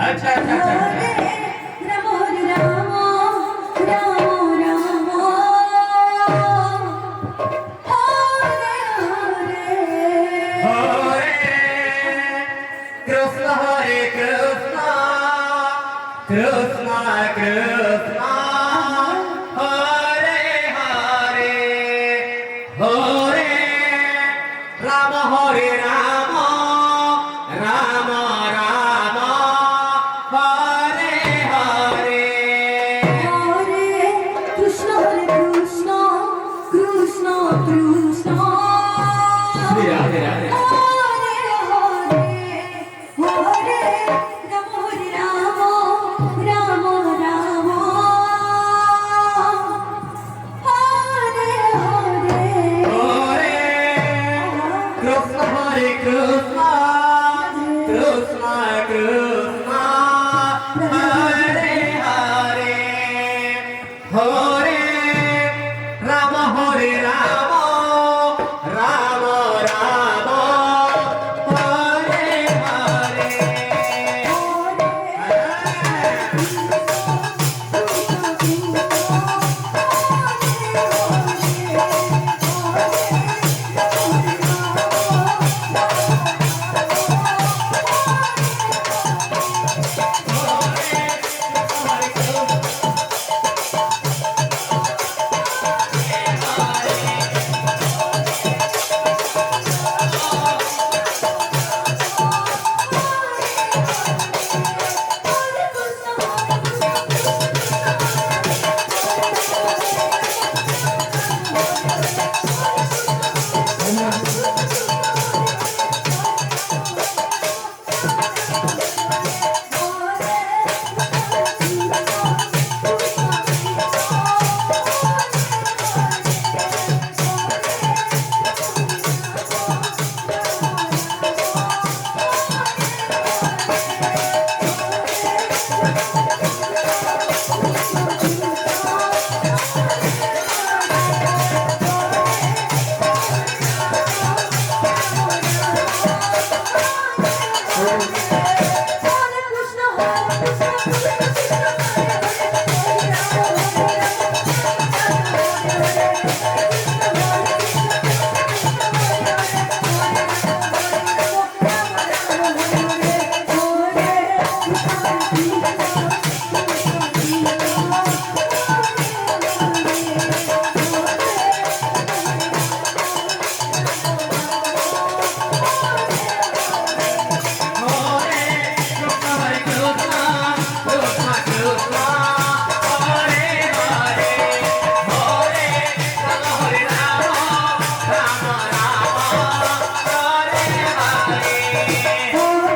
আচ্ছা আচ্ছা আচ্ছা রাম হরে রাম রাম রাম হরে হরে হরে কৃষ্ণ হরে কৃষ্ণ কৃষ্ণ কৃষ্ণ হরে হরে হরে রাম হরে রাম রাম রাম হরে হরে হরে কৃষ্ণ হরে কৃষ্ণ কৃষ্ণ কৃষ্ণ রাধে রাধে হরে হরে হরে রাম হরে রাম রাম রাম হরে হরে হরে কৃষ্ণ হরে কৃষ্ণ কৃষ্ণ কৃষ্ণ হরে হরে হরে রাম হরে রাম রাম রাম হরে হরে হরে